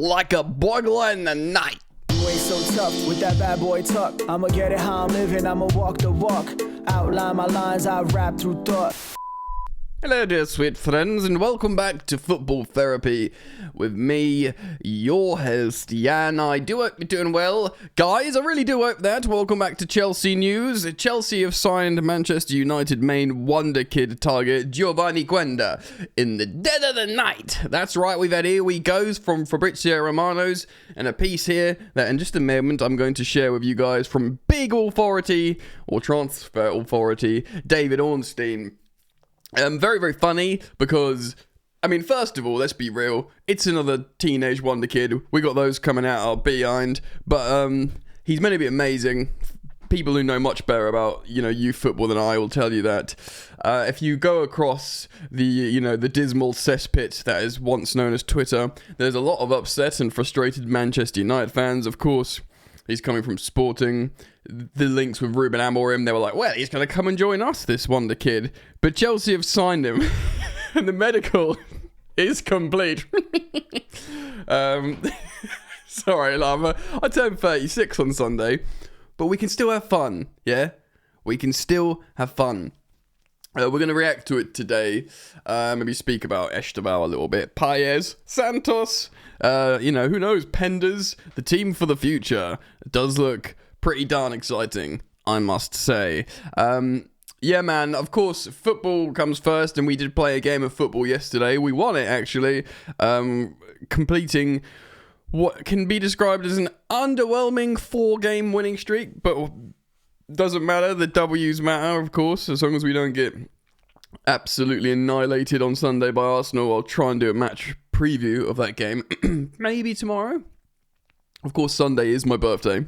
like a boiler in the night. You ain't so tough with that bad boy tuck. I'ma get it how I'm living, I'ma walk the walk. Outline my lines, I rap through thought. Hello dear sweet friends, and welcome back to Football Therapy with me, your host, Jan. I do hope you're doing well. Guys, I really do hope that. Welcome back to Chelsea news. Chelsea have signed Manchester United main wonder kid target, Giovanni Quenda, in the dead of the night. That's right, we've had Here We Goes from Fabrizio Romano's, and a piece here that in just a moment I'm going to share with you guys from big authority, or transfer authority, David Ornstein. Very, very funny because, I mean, first of all, let's be real. It's another teenage wonder kid. We got those coming out our behind. But he's meant to be amazing. People who know much better about, youth football than I will tell you that. If you go across the dismal cesspit that is once known as Twitter, there's a lot of upset and frustrated Manchester United fans, of course. He's coming from Sporting. The links with Ruben Amorim, they were like, well, he's going to come and join us, this wonder kid. But Chelsea have signed him, and the medical is complete. Sorry, Lava. I turned 36 on Sunday, but we can still have fun, yeah? We can still have fun. We're going to react to it today. Maybe speak about Esteval a little bit. Paez, Santos, who knows? Penders, the team for the future. It does look pretty darn exciting, I must say. Yeah, man, of course, football comes first, and we did play a game of football yesterday. We won it, actually, completing what can be described as an underwhelming 4-game winning streak, but doesn't matter. The W's matter, of course, as long as we don't get absolutely annihilated on Sunday by Arsenal. I'll try and do a match preview of that game, maybe tomorrow. Of course, Sunday is my birthday,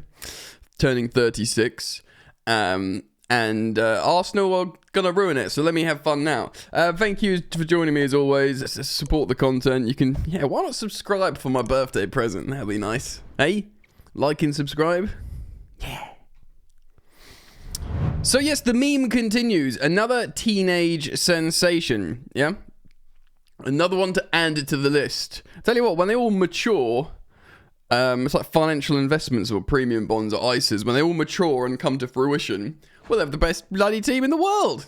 turning 36, and Arsenal are going to ruin it, so let me have fun now. Thank you for joining me as always. Support the content. You can, why not subscribe for my birthday present? That'd be nice. Hey, like and subscribe. Yeah. So yes, the meme continues. Another teenage sensation, yeah? Another one to add to the list. Tell you what, when they all mature, it's like financial investments or premium bonds or ISAs. When they all mature and come to fruition, we'll have the best bloody team in the world,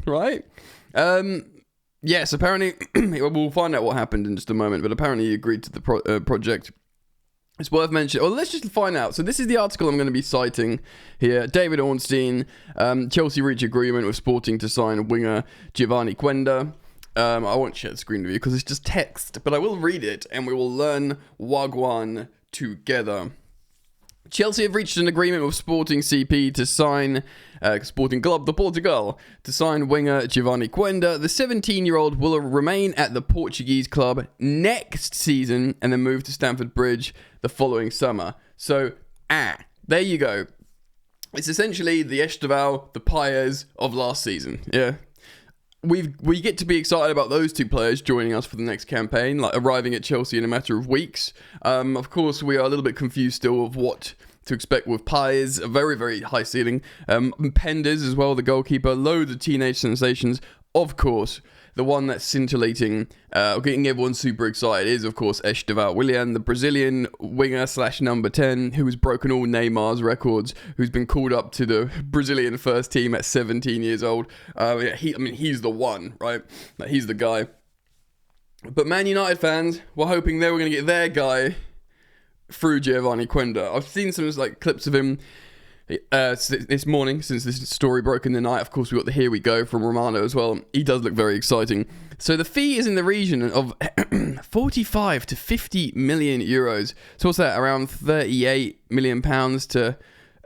right? Yes, apparently, we'll find out what happened in just a moment, but apparently he agreed to the project. It's worth mentioning. Well, let's just find out. So this is the article I'm going to be citing here. David Ornstein, Chelsea reach agreement with Sporting to sign winger Giovanni Quenda. I won't share the screen with you because it's just text, but I will read it and we will learn Wagwan together. Chelsea have reached an agreement with Sporting CP to sign Sporting Club de Portugal to sign winger Giovanni Quenda. The 17-year-old will remain at the Portuguese club next season and then move to Stamford Bridge the following summer. So, there you go. It's essentially the Esteval, the Paez of last season. Yeah. We get to be excited about those two players joining us for the next campaign, like arriving at Chelsea in a matter of weeks. Of course, we are a little bit confused still of what to expect with Paez, a very, very high ceiling. Penders as well, the goalkeeper, loads of teenage sensations. Of course, the one that's scintillating, getting everyone super excited is, of course, Esteval Willian, the Brazilian winger / number 10, who has broken all Neymar's records, who's been called up to the Brazilian first team at 17 years old. He's the one, right? He's the guy. But Man United fans were hoping they were going to get their guy through Giovanni Quenda. I've seen some clips of him this morning, since this story broke in the night. Of course, we got the Here We Go from Romano as well. He does look very exciting. So the fee is in the region of 45 to 50 million euros. So what's that? Around 38 million pounds to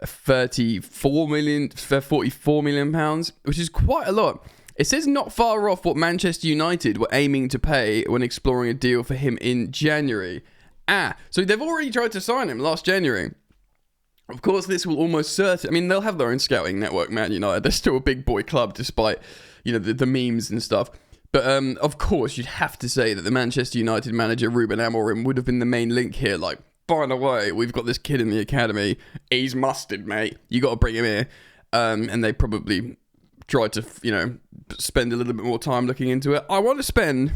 44 million pounds, which is quite a lot. It says not far off what Manchester United were aiming to pay when exploring a deal for him in January. So they've already tried to sign him last January. Of course, this will almost certainly... they'll have their own scouting network, Man United. They're still a big boy club, despite, the memes and stuff. But, of course, you'd have to say that the Manchester United manager, Ruben Amorim, would have been the main link here. Like, by the way, we've got this kid in the academy. He's mustard, mate. You got to bring him here. And they probably tried to, spend a little bit more time looking into it. I want to spend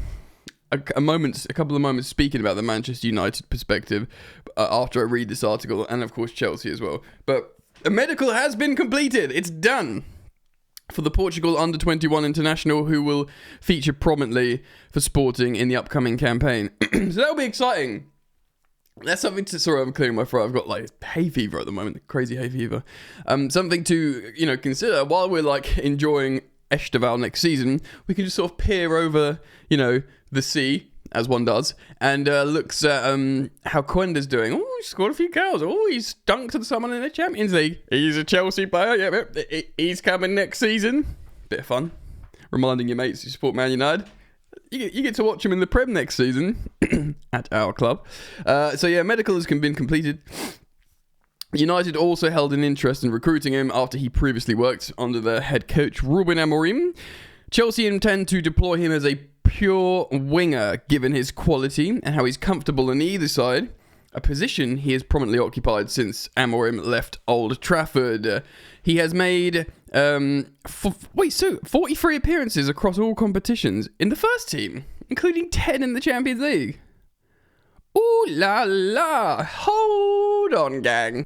a couple of moments speaking about the Manchester United perspective after I read this article, and of course Chelsea as well. But a medical has been completed. It's done for the Portugal under-21 international, who will feature prominently for Sporting in the upcoming campaign. So that'll be exciting. That's something to... Sorry, I'm clearing my throat. I've got, like, hay fever at the moment. Crazy hay fever. Something to, consider while we're, like, enjoying Esteval next season. We can just sort of peer over, the sea, as one does, and looks at how Quenda's doing. Oh, he scored a few goals. Oh, he's dunked at someone in the Champions League. He's a Chelsea player. Yeah, he's coming next season. Bit of fun. Reminding your mates who support Man United. You get to watch him in the Prem next season at our club. Medical has been completed. United also held an interest in recruiting him after he previously worked under their head coach Ruben Amorim. Chelsea intend to deploy him as a pure winger, given his quality and how he's comfortable on either side, a position he has prominently occupied since Amorim left Old Trafford. He has made 43 appearances across all competitions in the first team, including 10 in the Champions League. Ooh la la, hold on gang.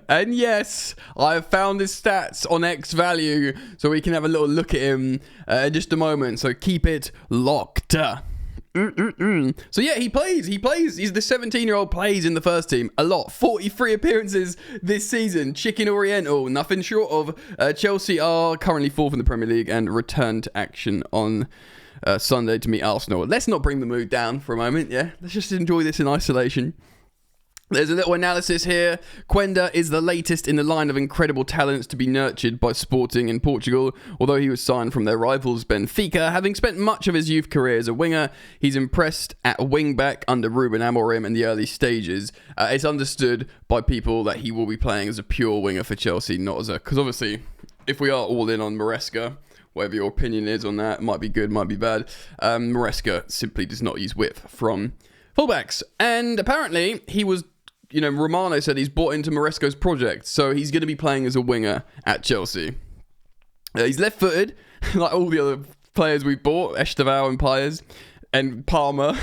And yes, I've found his stats on X Value, so we can have a little look at him in just a moment, so keep it locked. So yeah, he plays, he's the 17-year-old, plays in the first team a lot, 43 appearances this season. Chicken Oriental, nothing short of. Chelsea are currently 4th in the Premier League and return to action on Sunday to meet Arsenal. Let's not bring the mood down for a moment, yeah? Let's just enjoy this in isolation. There's a little analysis here. Quenda is the latest in the line of incredible talents to be nurtured by Sporting in Portugal. Although he was signed from their rivals Benfica, having spent much of his youth career as a winger, he's impressed at wing-back under Ruben Amorim in the early stages. It's understood by people that he will be playing as a pure winger for Chelsea, not as a... Because obviously, if we are all in on Maresca, whatever your opinion is on that, might be good, might be bad, Maresca simply does not use width from fullbacks. And apparently, he was... Romano said he's bought into Maresca's project, so he's going to be playing as a winger at Chelsea. He's left-footed, like all the other players we've bought, Esteval and Pires, and Palmer,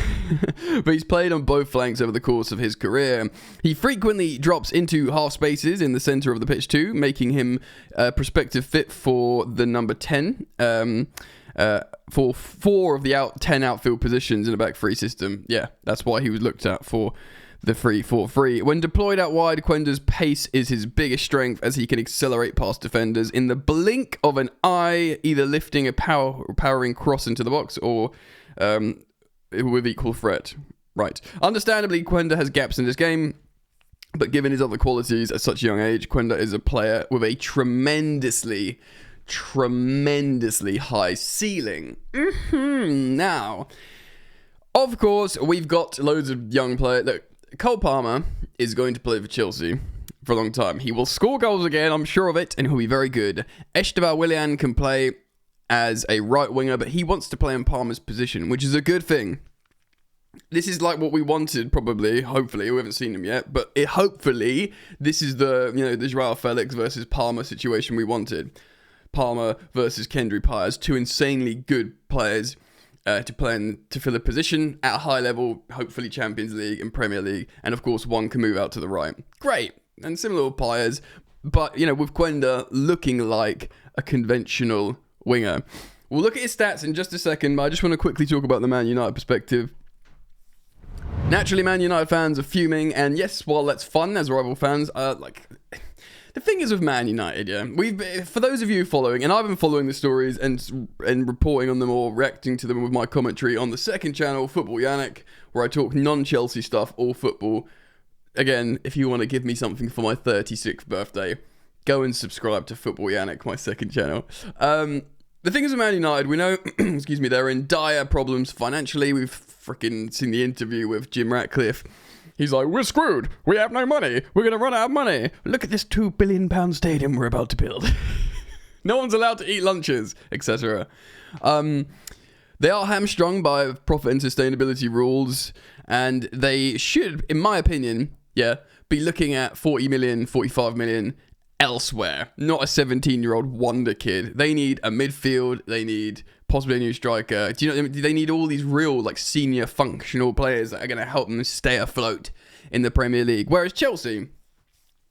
but he's played on both flanks over the course of his career. He frequently drops into half spaces in the centre of the pitch too, making him a prospective fit for the number 10, for 4 of the 10 outfield positions in a back three system. Yeah, that's why he was looked at for the 3-4-3. When deployed out wide, Quenda's pace is his biggest strength, as he can accelerate past defenders in the blink of an eye, either lifting a powering cross into the box or with equal threat. Right. Understandably, Quenda has gaps in this game, but given his other qualities at such a young age, Quenda is a player with a tremendously high ceiling. Now, of course, we've got loads of young players. Look, Cole Palmer is going to play for Chelsea for a long time. He will score goals again, I'm sure of it, and he'll be very good. Esteval Willian can play as a right winger, but he wants to play in Palmer's position, which is a good thing. This is like what we wanted, probably, hopefully. We haven't seen him yet, but hopefully this is the Joao Felix versus Palmer situation we wanted. Palmer versus Kendry Pires, 2 insanely good players to fill a position at a high level, hopefully Champions League and Premier League, and of course one can move out to the right. Great, and similar with Pires, but with Quenda looking like a conventional winger. We'll look at his stats in just a second, but I just want to quickly talk about the Man United perspective. Naturally, Man United fans are fuming, and yes, while that's fun as rival fans, the thing is with Man United, yeah, for those of you following, and I've been following the stories and reporting on them or reacting to them with my commentary on the second channel, Football Yannick, where I talk non-Chelsea stuff, all football. Again, if you want to give me something for my 36th birthday, go and subscribe to Football Yannick, my second channel. The thing is with Man United, we know, they're in dire problems financially. We've freaking seen the interview with Jim Ratcliffe. He's like, we're screwed. We have no money. We're going to run out of money. Look at this £2 billion stadium we're about to build. No one's allowed to eat lunches, etc. They are hamstrung by profit and sustainability rules, and they should, in my opinion, be looking at 40 million, 45 million elsewhere. Not a 17-year-old wonder kid. They need a midfield. They need possibly a new striker. Do you know they need all these real like senior functional players that are going to help them stay afloat in the Premier League. Whereas Chelsea,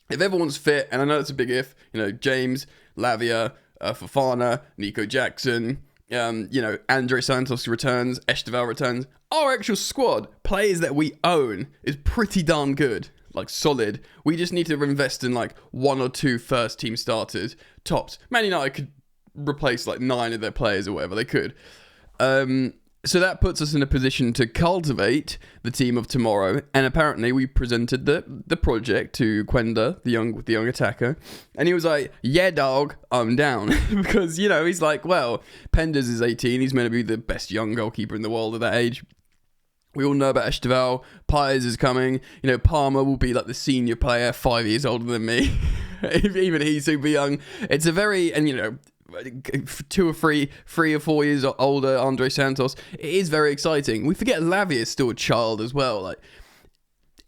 if everyone's fit, and I know it's a big if, James, Lavia, Fofana, Nico Jackson, Andre Santos returns, Esteval returns, our actual squad, players that we own, is pretty darn good. Like solid. We just need to invest in like 1 or 2 first team starters, tops. Man United could replace like 9 of their players or whatever they could. So that puts us in a position to cultivate the team of tomorrow. And apparently we presented the project to Quenda, the young attacker. And he was like, yeah, dog, I'm down. Because, he's like, well, Penders is 18. He's meant to be the best young goalkeeper in the world at that age. We all know about Esteval. Pires is coming. Palmer will be like the senior player, 5 years older than me. Even he's super young. It's a very, 2 or 3 or 4 years older Andre Santos. It is very exciting. We forget Lavia is still a child as well. Like,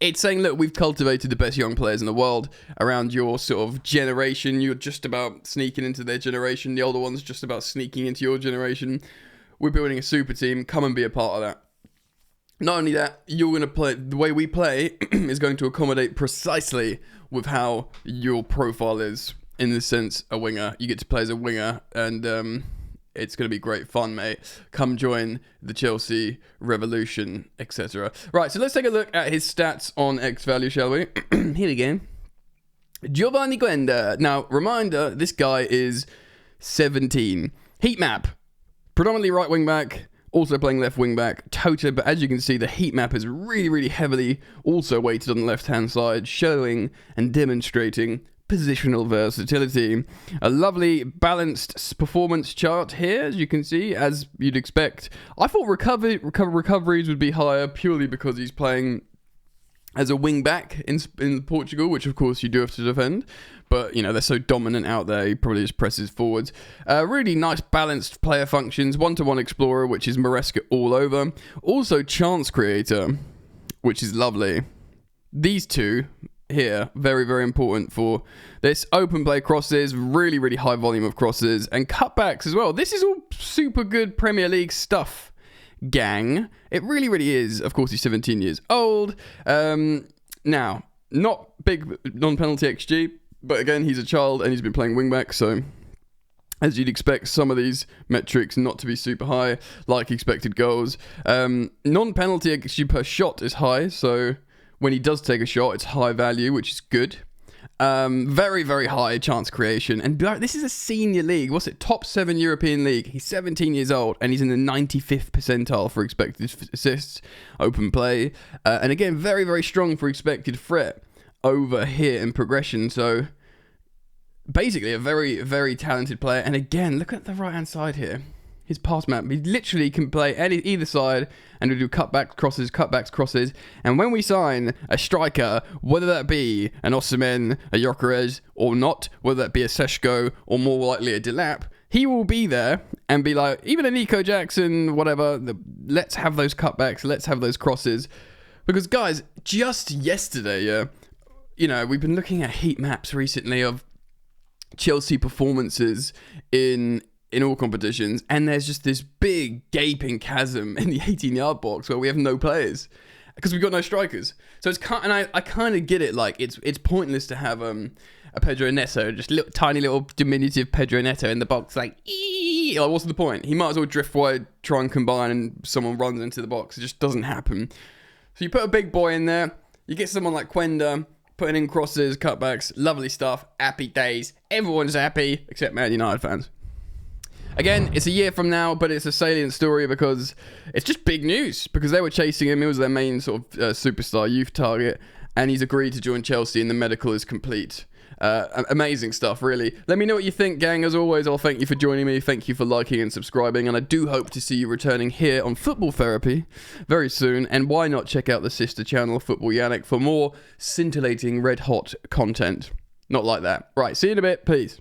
it's saying, look, we've cultivated the best young players in the world around your sort of generation. You're just about sneaking into their generation. The older ones just about sneaking into your generation. We're building a super team. Come and be a part of that. Not only that, you're going to play, the way we play is going to accommodate precisely with how your profile is. In the sense, a winger. You get to play as a winger, and it's going to be great fun, mate. Come join the Chelsea revolution, etc. Right, so let's take a look at his stats on X-Value, shall we? Here we go. Giovanni Quenda. Now, reminder, this guy is 17. Heat map. Predominantly right wing back. Also playing left wing back, Tota, but as you can see, the heat map is really, really heavily also weighted on the left-hand side, showing and demonstrating positional versatility. A lovely balanced performance chart here, as you can see, as you'd expect. I thought recoveries would be higher purely because he's playing as a wing back in Portugal, which of course you do have to defend. But, they're so dominant out there, he probably just presses forwards. Really nice balanced player functions. 1-to-1 explorer, which is Maresca all over. Also chance creator, which is lovely. These two here, very, very important for this. Open play crosses, really, really high volume of crosses. And cutbacks as well. This is all super good Premier League stuff, gang. It really, really is. Of course, he's 17 years old. Now, not big non-penalty XG. But again, he's a child and he's been playing wingback, so as you'd expect, some of these metrics not to be super high, like expected goals. Non-penalty XG per shot is high, so when he does take a shot, it's high value, which is good. Very, very high chance creation. And this is a senior league. What's it? Top 7 European league. He's 17 years old and he's in the 95th percentile for expected assists, open play. And again, very, very strong for expected threat over here in progression. So basically a very, very talented player. And again, look at the right hand side here, his pass map. He literally can play either side and we do cutbacks, crosses. And when we sign a striker, whether that be an Osimhen, a Gyökeres or not, whether that be a Seshko or more likely a Delap, he will be there and be like, even a Nico Jackson, whatever, let's have those cutbacks, let's have those crosses. Because guys, just yesterday, we've been looking at heat maps recently of Chelsea performances in all competitions, and there's just this big gaping chasm in the 18-yard box where we have no players because we've got no strikers. So it's and I kind of get it. Like it's pointless to have a Pedro Neto, just tiny little diminutive Pedro Neto in the box. Like, what's the point? He might as well drift wide, try and combine, and someone runs into the box. It just doesn't happen. So you put a big boy in there. You get someone like Quenda, putting in crosses, cutbacks, lovely stuff, happy days. Everyone's happy, except Man United fans. Again, it's a year from now, but it's a salient story because it's just big news. Because they were chasing him, he was their main sort of superstar youth target, and he's agreed to join Chelsea and the medical is complete. Amazing stuff, really. Let me know what you think, gang. As always, I'll thank you for joining me. Thank you for liking and subscribing, and I do hope to see you returning here on Football Therapy very soon. And why not check out the sister channel, Football Yannick, for more scintillating red hot content. Not like that. Right, see you in a bit. Peace.